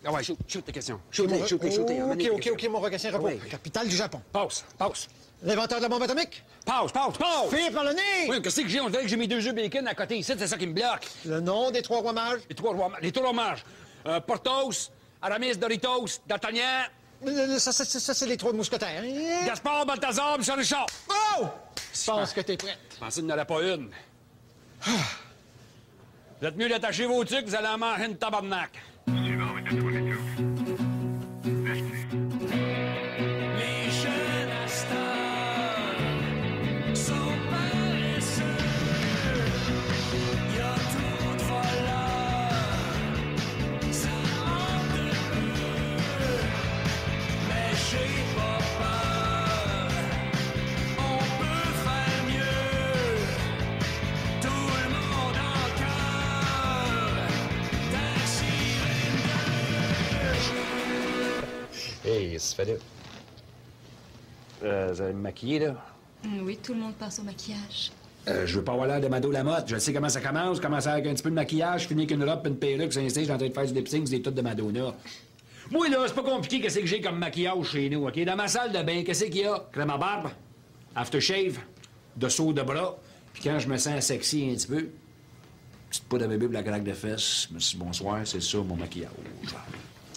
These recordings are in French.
Ah ouais, shoot tes questions. Shoot-les. OK, mon requessin repos. Oui. Capitale du Japon. Passe. L'inventeur de la bombe atomique. Passe. Fille par le nez. Oui, qu'est-ce que j'ai? On dirait que j'ai mes 2 œufs bacon à côté ici, c'est ça qui me bloque. Le nom des 3 rois mages. Les trois mages. Porthos, Aramis, Doritos, D'Artagnan, Ça, c'est les 3 mousquetaires. Gaspard, Balthazar, Michel Richard. Oh! Je pense que t'es prête. Je pensais qu'il n'y en aurait pas une. Vous êtes mieux d'attacher vos trucs, vous allez en manger une tabarnak. Suivant est à 22. Merci. Les jeunes à Star sont paresseux. Y a trop de voleurs, ça manque de peu. Mais j'ai pas peur, on peut faire mieux. Tout le monde en cœur, Taxi 22. Hey, ça fait là. Vous allez me maquiller, là? Oui, tout le monde passe au maquillage. Je veux pas avoir l'air de Mado Lamotte. Je sais comment ça commence. Commence avec un petit peu de maquillage, finir avec une robe, une perruque, c'est j'ai en train de faire du lip-sync, c'est des toutes de Madonna. Moi, là, c'est pas compliqué qu'est-ce que j'ai comme maquillage chez nous, OK? Dans ma salle de bain, qu'est-ce qu'il y a? Crème à barbe, aftershave, dessous de bras, puis quand je me sens sexy un petit peu, petite poudre à bébé pour la craque de fesses, je me suis dit, bonsoir, c'est ça mon maquillage.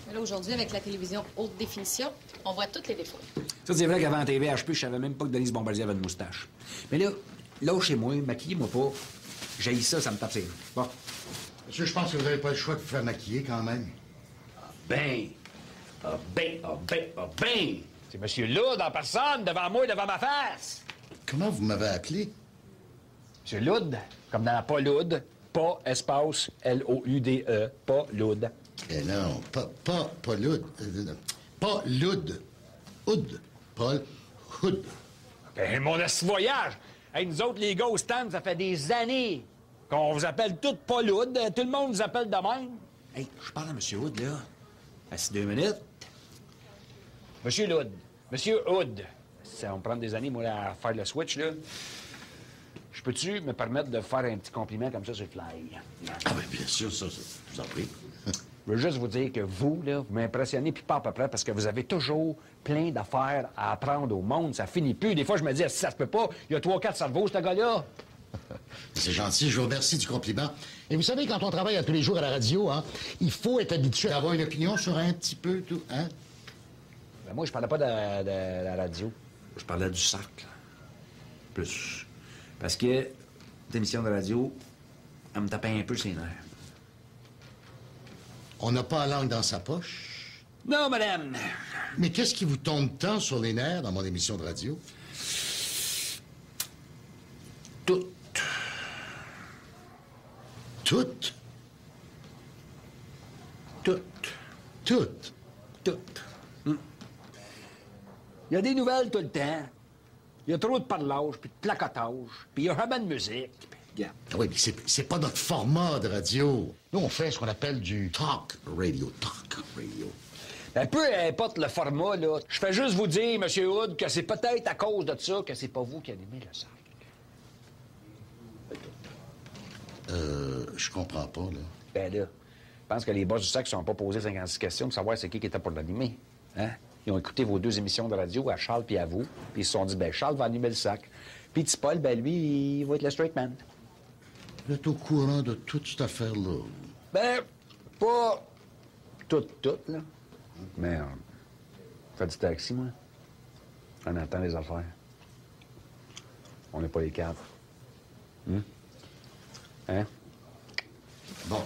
Mais là, aujourd'hui, avec la télévision haute définition, on voit tous les défauts. Ça, c'est vrai qu'avant TV HP, je savais même pas que Denise Bombardier avait une moustache. Mais là chez moi, maquillez-moi pas. J'haïs ça, ça me tape ses mains. Bon. Monsieur, je pense que vous n'avez pas le choix de vous faire maquiller quand même. Ben! C'est Monsieur Loud en personne, devant moi, devant ma face! Comment vous m'avez appelé? Monsieur Loud, comme dans pas Loud, pas espace L-O-U-D-E, pas Loud. Eh non, pas Loud. Pas Loud. Hood. Paul Hood. Ben, mon voyage! Hey, nous autres, les gars au stand, ça fait des années qu'on vous appelle tous pas Loud. Tout le monde vous appelle de même. Hey, je parle à Monsieur Hood, là. Assis 2 minutes. Monsieur Loud. Monsieur Hood. Ça va me prendre des années, moi, à faire le switch, là. Je peux-tu me permettre de faire un petit compliment comme ça sur le fly? Ah ben bien sûr, ça, je vous en prie. Je veux juste vous dire que vous, là, vous m'impressionnez, puis pas à peu près, parce que vous avez toujours plein d'affaires à apprendre au monde. Ça finit plus. Des fois, je me dis, si ça se peut pas, il y a 3-4 cerveaux, ce gars-là. C'est gentil, je vous remercie du compliment. Et vous savez, quand on travaille à tous les jours à la radio, hein, il faut être habitué à avoir une opinion sur un petit peu tout, hein? Ben, moi, je parlais pas de la radio. Je parlais du cercle. Plus. Parce que l'émission de radio, elle me tapait un peu ses nerfs. On n'a pas la langue dans sa poche. Non, madame. Mais qu'est-ce qui vous tombe tant sur les nerfs dans mon émission de radio? Tout. Toutes? Tout. Toutes? Toutes. Il y a des nouvelles tout le temps. Il y a trop de parlage, puis de placotage, puis il y a jamais de musique. Puis, ah oui, mais c'est pas notre format de radio. Nous, on fait ce qu'on appelle du talk radio. Talk radio. Ben, peu importe le format, là. Je fais juste vous dire, M. Hood, que c'est peut-être à cause de ça que c'est pas vous qui animez le cercle. Je comprends pas, là. Ben là, je pense que les boss du cercle ne sont pas posés 56 questions pour savoir c'est qui était pour l'animer. Hein? Ils ont écouté vos 2 émissions de radio, à Charles puis à vous, puis ils se sont dit, ben Charles va animer le cercle. Puis petit Paul, ben lui, il va être le straight man. Vous êtes au courant de toute cette affaire-là? Ben, pas tout, là. Mais, je fais du taxi, moi. On attend les affaires. On n'est pas les cadres. Hein? Bon.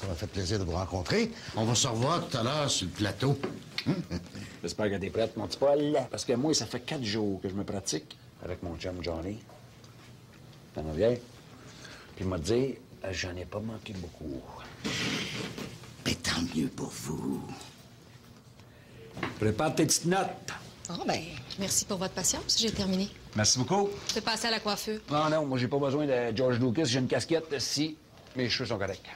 Ça m'a fait plaisir de vous rencontrer. On va se revoir tout à l'heure sur le plateau. J'espère que t'es prête, mon petit Paul. Parce que moi, ça fait 4 jours que je me pratique avec mon chum Johnny. T'en as bien? Puis il m'a dit, j'en ai pas manqué beaucoup. Mais tant mieux pour vous. Prépare tes petites notes. Oh, ben, merci pour votre patience. J'ai terminé. Merci beaucoup. Je vais passer à la coiffure. Non, moi, j'ai pas besoin de George Lucas. J'ai une casquette si mes cheveux sont corrects.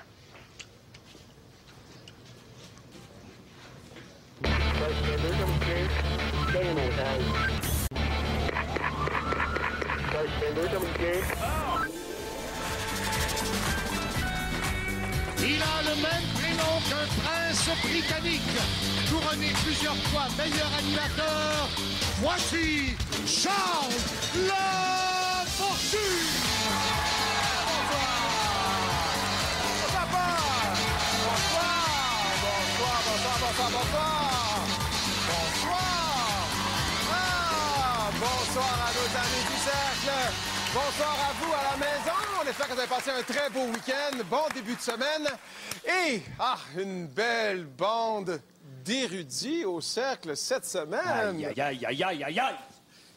Il a le même prénom donc un prince britannique, couronné plusieurs fois meilleur animateur. Voici Charles Lafortune! Bonsoir à nos amis du cercle. Bonsoir à vous à la maison. On espère que vous avez passé un très beau week-end. Bon début de semaine. Et, une belle bande d'érudits au cercle cette semaine. Aïe.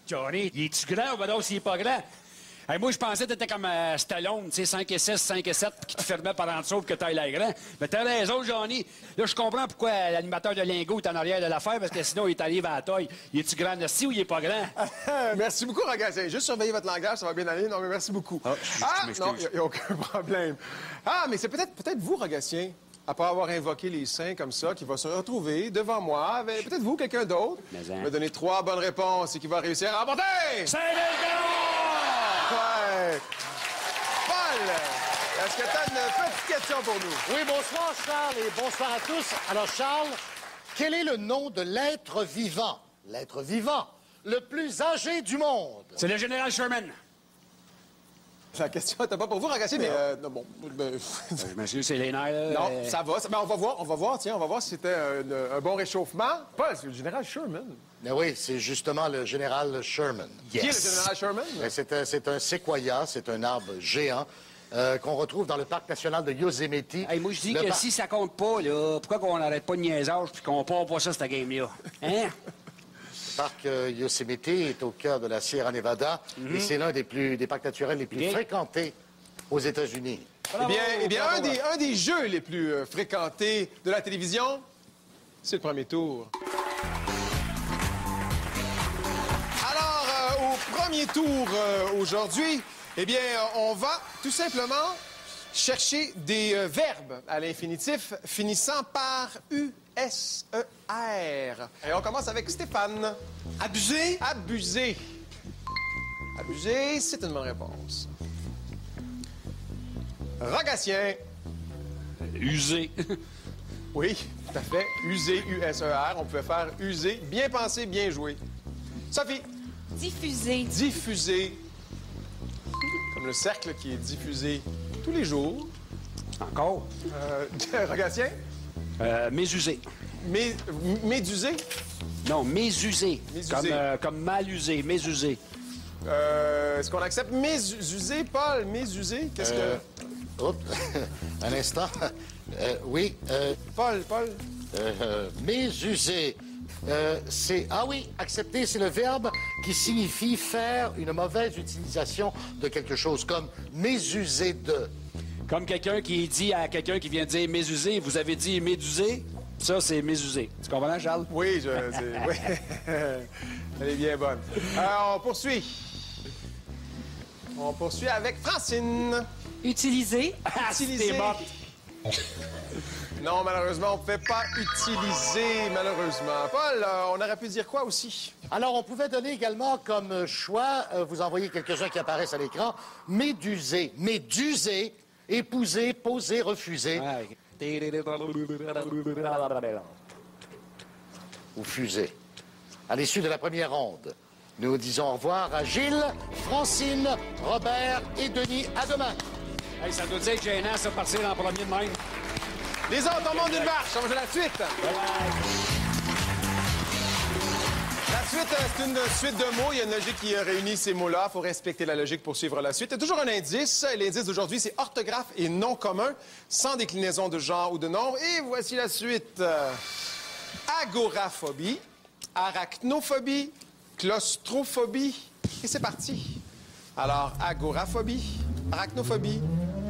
Johnny, il est-tu grand ou ben non s'il est pas grand? Hey, moi, je pensais que t'étais comme Stallone, tu sais, 5 et 6, 5 et 7, qui te fermait par en dessous pour que t'ailles l'air grand. Mais t'as raison, Johnny. Là, je comprends pourquoi l'animateur de Lingo est en arrière de l'affaire, parce que sinon, il t'arrive à la taille. Il est-tu grand aussi ou il est pas grand? Merci beaucoup, Ragazin. Juste surveiller votre langage, ça va bien aller. Non, mais merci beaucoup. je m'excuse. Non, il n'y a aucun problème. Mais c'est peut-être vous, Ragassien, après avoir invoqué les saints comme ça, qui va se retrouver devant moi avec peut-être vous, quelqu'un d'autre, me donner 3 bonnes réponses et qui va réussir à remporter! C'est le Ouais. Paul, est-ce que tu as une petite question pour nous? Oui, bonsoir Charles et bonsoir à tous. Alors Charles, quel est le nom de l'être vivant le plus âgé du monde? C'est le général Sherman. La question n'était pas pour vous, Ragazzi, mais non, bon. Je m'excuse, c'est les nerfs. Là, Non, ça va. Ben, on va voir si c'était un bon réchauffement. Paul, c'est le général Sherman. Mais oui, c'est justement le général Sherman. Qui est le général Sherman? Mais c'est un séquoia, c'est un arbre géant qu'on retrouve dans le parc national de Yosemite. Hey, moi, je dis que si ça compte pas, là, pourquoi qu'on n'arrête pas de niaisage puis qu'on part pas ça, cette game-là? Hein? Le parc Yosemite est au cœur de la Sierra Nevada et c'est l'un des parcs naturels les plus fréquentés aux États-Unis. Eh bien, un des jeux les plus fréquentés de la télévision, c'est le premier tour. Alors, au premier tour aujourd'hui, eh bien, on va tout simplement chercher des verbes à l'infinitif finissant par U-S-E-R. Et on commence avec Stéphane. Abuser? Abuser. Abuser, c'est une bonne réponse. Rogatien. Usé. Oui, tout à fait. User, U-S-E-R. On pouvait faire user. Bien pensé, bien joué. Sophie. Diffuser. Diffuser. Comme le cercle qui est diffusé tous les jours. Encore? Rogatien. Mésusé. Médusé. Non, mésusé. Mésusé. Comme mal usé, mésusé. Est-ce qu'on accepte mésusé, Paul? Mésusé? Qu'est-ce que... Oups, un instant. Oui, Paul. mésuser. C'est... Ah oui, accepter, c'est le verbe qui signifie faire une mauvaise utilisation de quelque chose, comme mésuser de. Comme quelqu'un qui dit à quelqu'un qui vient de dire mésusé, vous avez dit médusé? Ça, c'est mésusé. Tu comprends, Charles? Oui, oui. Elle est bien bonne. On poursuit. On poursuit avec Francine. Utiliser. Utiliser. Non, malheureusement, on ne pouvait pas utiliser, malheureusement. Paul, on aurait pu dire quoi aussi? Alors, on pouvait donner également comme choix, vous en voyez quelques-uns qui apparaissent à l'écran, méduser. Méduser, épouser, poser, refuser. Ou fuser. À l'issue de la première ronde, nous disons au revoir à Gilles, Francine, Robert et Denis. À demain. Hey, ça doit être gênant, ça, partir en premier de même. Les autres, on monte d'une marche. On va jouer la suite. La suite, c'est une suite de mots. Il y a une logique qui réunit ces mots-là. Il faut respecter la logique pour suivre la suite. Il y a toujours un indice. L'indice d'aujourd'hui, c'est orthographe et nom commun, sans déclinaison de genre ou de nombre. Et voici la suite. Agoraphobie, arachnophobie, claustrophobie. Et c'est parti. Alors, agoraphobie, arachnophobie,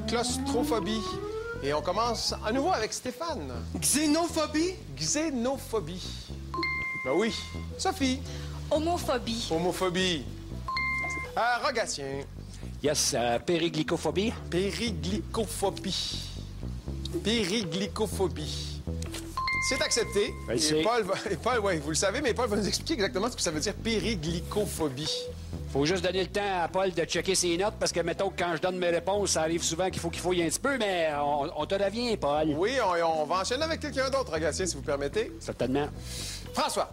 claustrophobie. Et on commence à nouveau avec Stéphane. Xénophobie? Xénophobie. Ben oui. Sophie. Homophobie. Homophobie. Rogatien. Yes, périglycophobie. Périglycophobie. Périglycophobie. C'est accepté. Et Paul, ouais, vous le savez, mais Paul va nous expliquer exactement ce que ça veut dire périglycophobie. Faut juste donner le temps à Paul de checker ses notes parce que, mettons, que quand je donne mes réponses, ça arrive souvent qu'il faut qu'il fouille un petit peu, mais on te revient, Paul. Oui, on va enchaîner avec quelqu'un d'autre, Rogatien, si vous permettez. Certainement. François.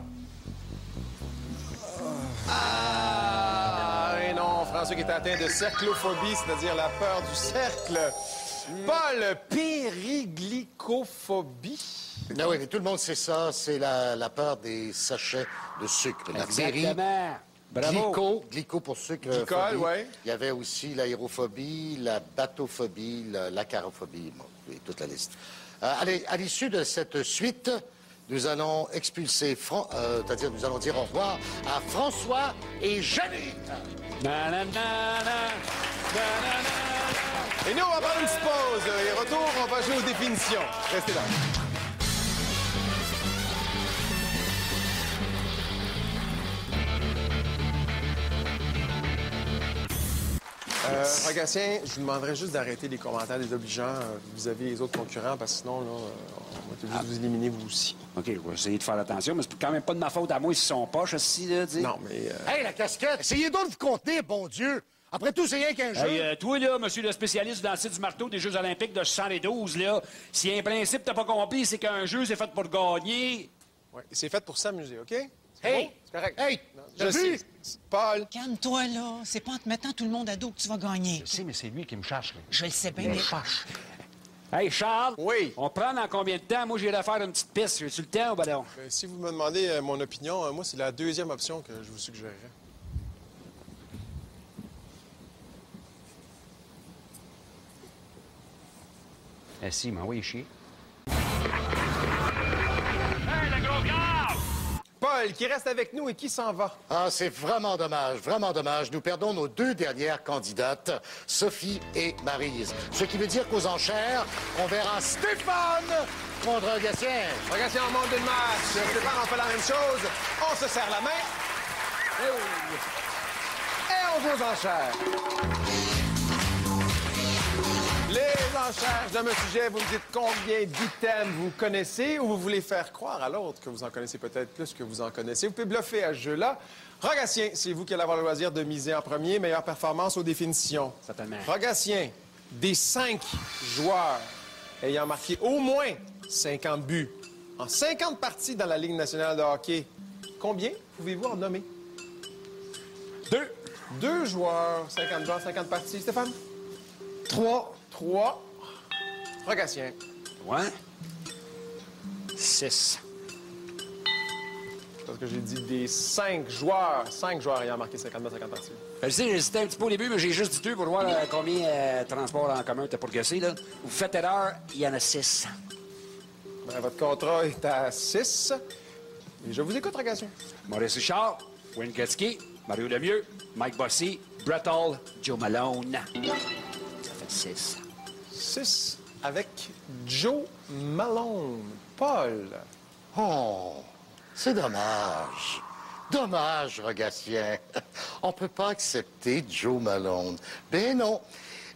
Ah, et non, François qui est atteint de cerclophobie, c'est-à-dire la peur du cercle. Paul, périglycophobie. Ah oui, mais tout le monde sait ça. C'est la peur des sachets de sucre. La Exactement. Bravo. Glyco pour sucre. Glycol, oui. Il y avait aussi l'aérophobie, la bathophobie, l'acarophobie, bon, et toute la liste. Allez, à l'issue de cette suite, nous allons expulser, c'est-à-dire nous allons dire au revoir à François et Janine. Et nous, on va prendre une petite pause. Et retour, on va jouer aux définitions. Restez là. Rogatien, je vous demanderais juste d'arrêter les commentaires désobligeants vis-à-vis des autres concurrents, parce que sinon, là, on va être obligé de vous éliminer, vous aussi. OK, je vais essayer de faire attention, mais c'est quand même pas de ma faute à moi s'ils sont poches, aussi, là, dis. Non, mais... Hey, la casquette! Essayez donc de vous contenir, bon Dieu! Après tout, c'est rien qu'un jeu. Hey, toi, là, monsieur le spécialiste du lancer du marteau des Jeux olympiques de 72, là, s'il y a un principe que t'as pas compris, c'est qu'un jeu, c'est fait pour gagner. Ouais, c'est fait pour s'amuser, OK? Hey! Bon? C'est correct. Hey! Je sais. Paul. Calme-toi, là. C'est pas en te mettant tout le monde à dos que tu vas gagner. Je sais, mais c'est lui qui me cherche, là. Je le sais bien, mais... Hey, Charles! Oui. On prend dans combien de temps? Moi, j'irai faire une petite piste. As-tu le temps ou ben non? Si vous me demandez mon opinion, moi, c'est la deuxième option que je vous suggérerais. Eh si, mais oui, chier. Paul, qui reste avec nous et qui s'en va? Ah, c'est vraiment dommage, vraiment dommage. Nous perdons nos deux dernières candidates, Sophie et Maryse. Ce qui veut dire qu'aux enchères, on verra Stéphane contre Gatien. Rogatien, on monte une match. Stéphane, on fait la même chose. On se serre la main. Et on joue aux enchères. Les enchères, je donne un sujet, vous me dites combien d'items vous connaissez ou vous voulez faire croire à l'autre que vous en connaissez peut-être plus que vous en connaissez. Vous pouvez bluffer à ce jeu-là. Rogatien, c'est vous qui allez avoir le loisir de miser en premier. Meilleure performance aux définitions. Certainement. Rogatien, des 5 joueurs ayant marqué au moins 50 buts en 50 parties dans la Ligue nationale de hockey, combien pouvez-vous en nommer? 2. 2 joueurs, 50 buts en 50 parties. Stéphane? 3. 3. Rogatien. Ouais. 6. Parce que j'ai dit des 5 joueurs ayant marqué 50 buts en 50 parties. Je sais, j'hésitais un petit peu au début, mais j'ai juste dit 2 pour voir combien transports en commun t'as pour gosser, là. Vous faites erreur, il y en a 6. Ben, votre contrat est à 6. Et je vous écoute, Rogatien. Maurice Richard, Wayne Gretzky, Mario Lemieux, Mike Bossy, Brett Hull, Joe Malone. Ça fait 6. 6 avec Joe Malone. Paul. Oh, c'est dommage. Dommage, Rogatien. On peut pas accepter Joe Malone. Ben non.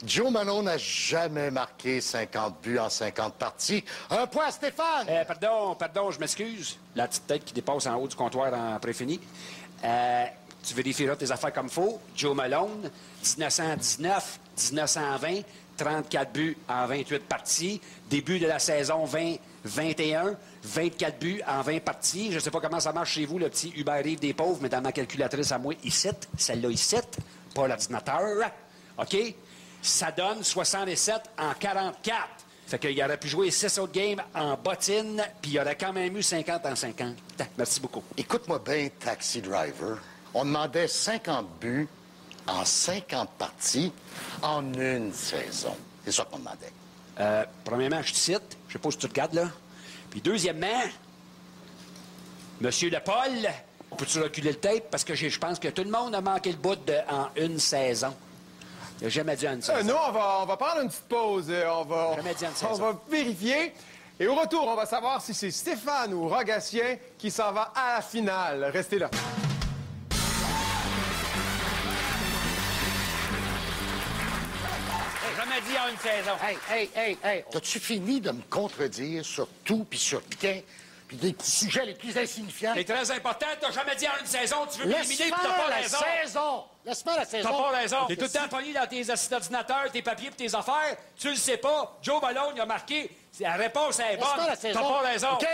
Joe Malone n'a jamais marqué 50 buts en 50 parties. Un point à Stéphane! Pardon, je m'excuse. La petite tête qui dépasse en haut du comptoir en préfini. Tu vérifieras tes affaires comme faut. Joe Malone, 1919, 1920, 34 buts en 28 parties. Début de la saison 20-21, 24 buts en 20 parties. Je ne sais pas comment ça marche chez vous, le petit Uber Eats des pauvres, mais dans ma calculatrice à moi, ici, celle-là ici, pas l'ordinateur. OK? Ça donne 67 en 44. Fait qu'il aurait pu jouer 6 autres games en bottine, puis il aurait quand même eu 50 en 50. Merci beaucoup. Écoute-moi bien, Taxi Driver. On demandait 50 buts en 50 parties en une saison. C'est ça qu'on demandait. Premièrement, je te cite. Je sais pas si tu regardes, là. Puis deuxièmement, Monsieur Le Paul, peux-tu reculer le tape? Parce que je pense que tout le monde a manqué le bout en une saison. Il n'a jamais dit en une saison. Nous, on va prendre une petite pause. On va vérifier. Et au retour, on va savoir si c'est Stéphane ou Rogatien qui s'en va à la finale. Restez là. Jamais dit en une saison. Hey! T'as-tu fini de me contredire sur tout puis sur rien? puis des petits sujets les plus insignifiants. C'est très important, t'as jamais dit en une saison, tu veux m'éliminer, puis t'as pas raison. Laisse-moi la saison! T'as pas raison. T'es tout le temps pogné dans tes ordinateurs, tes papiers pis tes affaires. Tu le sais pas. Joe Malone, il a marqué. La réponse est bonne. T'as pas raison. OK?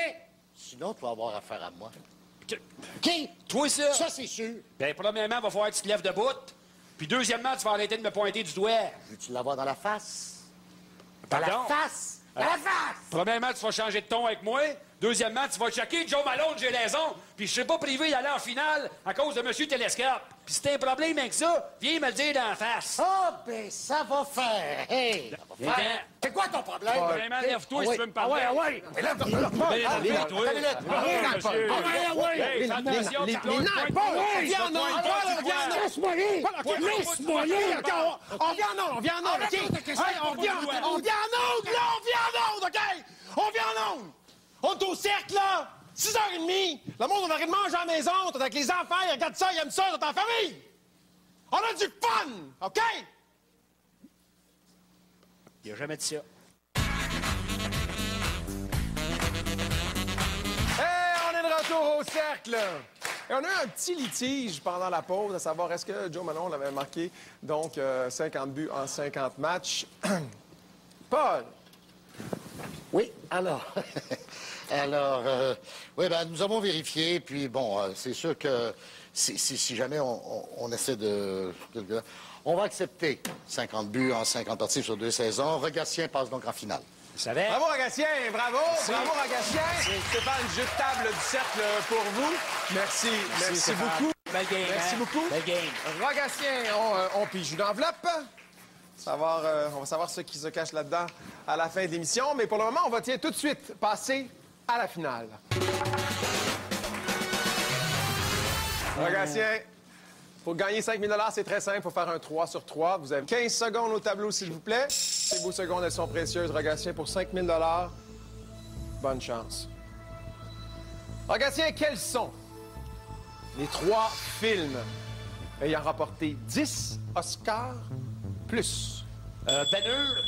Sinon, tu vas avoir affaire à moi. OK? Toi, ça? Ça, c'est sûr. Ben, premièrement, il va falloir que tu te lèves debout. Puis deuxièmement, tu vas arrêter de me pointer du doigt. Veux-tu l'avoir dans la face? Pardon? Dans la face! Dans la face! Premièrement, tu vas changer de ton avec moi. Deuxièmement, tu vas checker Joe Malone, j'ai raison. Puis je sais pas privé d'aller en finale à cause de Monsieur Télescope. Puis si t'as un problème avec ça, viens me le dire dans la face. Ah, ben, ça va faire. Hey! Ça va faire. C'est quoi ton problème? Vraiment, lève-toi si tu veux me parler. Ouais. Mais là, Hey, fais attention, tu plonges Laisse-moi aller, encore! On vient en onde, OK? On vient en onde, OK? On vient en onde! On est au cercle, là! 6h30! Le monde, on arrête de manger à la maison, t'es avec les enfants, ils regardent ça, ils aiment ça, t'es en famille! On a du fun! OK? Il a jamais dit ça. Hey, on est de retour au cercle! Et on a eu un petit litige pendant la pause, à savoir est-ce que Joe Malone avait marqué donc 50 buts en 50 matchs. Paul! Oui, alors... oui, ben, nous avons vérifié, puis bon, c'est sûr que si jamais on essaie de... On va accepter 50 buts en 50 parties sur 2 saisons. Rogatien passe donc en finale. Vous savez? Bravo, Rogatien! Bravo! Bravo, Rogatien! Stéphane, jeu de table du cercle pour vous. Merci beaucoup. Belle game, Merci beaucoup. Belle game. Rogatien, on pige une enveloppe. On va savoir ce qui se cache là-dedans à la fin de l'émission. Mais pour le moment, on va tout de suite passer à la finale. Rogatien, pour gagner 5 000 $, c'est très simple. Il faut faire un 3 sur 3. Vous avez 15 secondes au tableau, s'il vous plaît. Ces beaux secondes, elles sont précieuses. Rogatien, pour 5 000 $, bonne chance. Rogatien, quels sont les 3 films ayant rapporté 10 Oscars plus? Ben-Hur,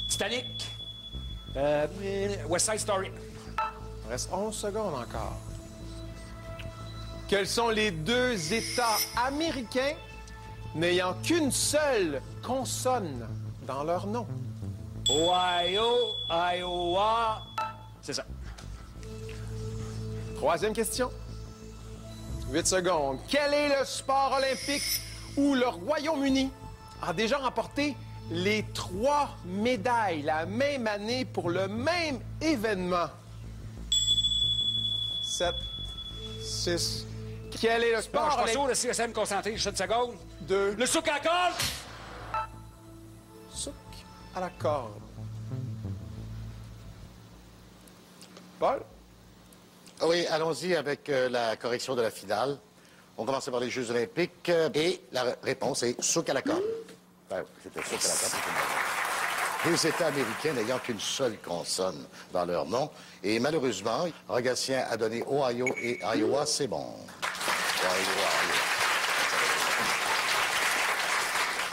Titanic, West Side Story. Il reste 11 secondes encore. Quels sont les 2 États américains n'ayant qu'une seule consonne dans leur nom? Ohio, Iowa. C'est ça. 3e question. 8 secondes. Quel est le sport olympique où le Royaume-Uni a déjà remporté les 3 médailles la même année pour le même événement? 7, 6. Quel est le Bon, sport je olympique? suis pas sûr, le CSM concentré, juste une seconde. 2. Le souk à corde. Souk à la corde. Paul? Oui, allons-y avec la correction de la finale. On commence par les Jeux olympiques et la réponse est souk à la corde. Ben, c'était souk à la corde. C'est 2 États américains n'ayant qu'une seule consonne dans leur nom. Et malheureusement, Rogatien a donné Ohio et Iowa, c'est bon.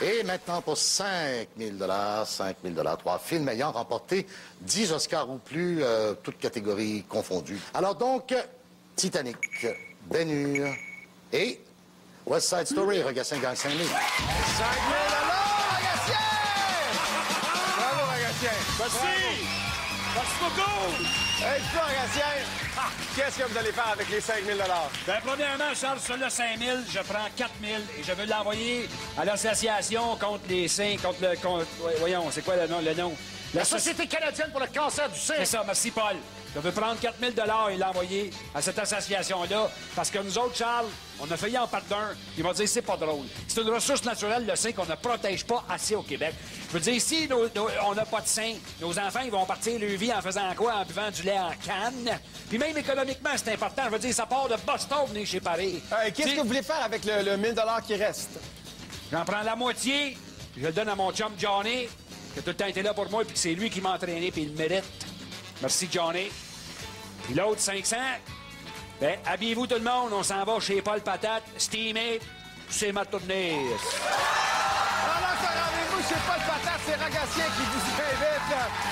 Et maintenant, pour 5 000 $, 3 films ayant remporté 10 Oscars ou plus, toutes catégories confondues. Alors donc, Titanic, Ben-Hur et West Side Story. Rogatien gagne 5 000 $. 5 000 $, Rogatien! Bravo, Rogatien! Merci! Merci beaucoup! Hey, toi, Rogatien, qu'est-ce que vous allez faire avec les 5 000 $? Ben, premièrement, Charles, sur le 5 000, je prends 4 000 et je veux l'envoyer à l'association contre les seins, voyons, c'est quoi le nom? La Société canadienne pour le cancer du sein. C'est ça, merci, Paul. Je veux prendre 4 000 $ et l'envoyer à cette association-là, parce que nous autres, Charles, on a failli en perdre d'un. Ils vont dire, c'est pas drôle. C'est une ressource naturelle, le sein, qu'on ne protège pas assez au Québec. Je veux dire, si on n'a pas de sein, nos enfants, ils vont partir leur vie en faisant quoi? En buvant du lait en canne. Puis même économiquement, c'est important. Je veux dire, ça part de Boston, venir chez Paris. Qu'est-ce que vous voulez faire avec le 1 000 $ qui reste? J'en prends la moitié, puis je le donne à mon chum Johnny, qui a tout le temps été là pour moi, puis que c'est lui qui m'a entraîné, puis il le mérite. Merci, Johnny. Puis l'autre, 500. Ben, habillez-vous tout le monde, on s'en va chez Paul Patate, steamé, c'est ma tournée. Alors là, ce rendez-vous chez Paul Patate, c'est Rogatien qui vous invite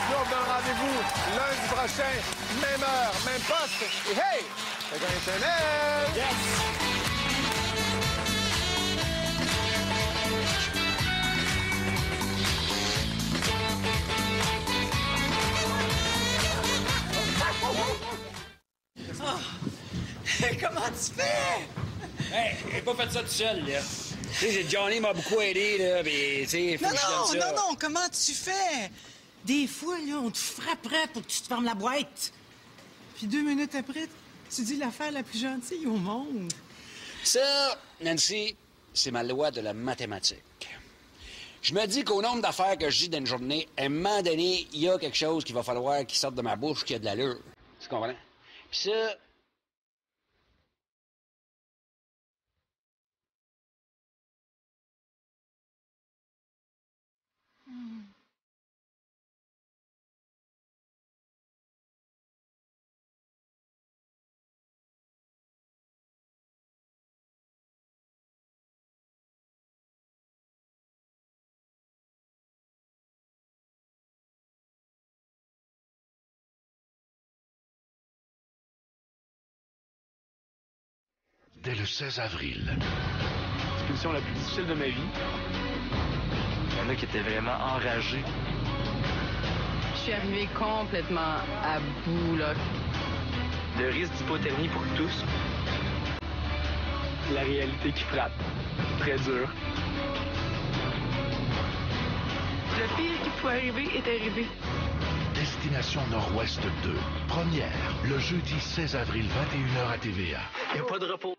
Nous, on vous donne rendez-vous lundi prochain, même heure, même poste. Et hey, c'est Internet! Yes! Comment tu fais? Hey, j'ai pas fait ça tout seul, là. Tu sais, Johnny m'a beaucoup aidé, là, pis, tu sais, faut Non, que je donne ça. non, comment tu fais? Des fois, là, on te frapperait pour que tu te fermes la boîte. Puis 2 minutes après, tu dis l'affaire la plus gentille au monde. Ça, Nancy, c'est ma loi de la mathématique. Je me dis qu'au nombre d'affaires que je dis dans une journée, à un moment donné, il y a quelque chose qu'il va falloir qui sorte de ma bouche qui a de l'allure. Tu comprends? Puis ça... Dès le 16 avril. L'expulsion la plus difficile de ma vie. Il y en a qui étaient vraiment enragés. Je suis arrivée complètement à bout, là. Le risque d'hypothermie pour tous. La réalité qui frappe. Très dur. Le pire qui pouvait arriver est arrivé. Destination Nord-Ouest 2. Première, le jeudi 16 avril, 21h à TVA. Il n'y a pas de repos.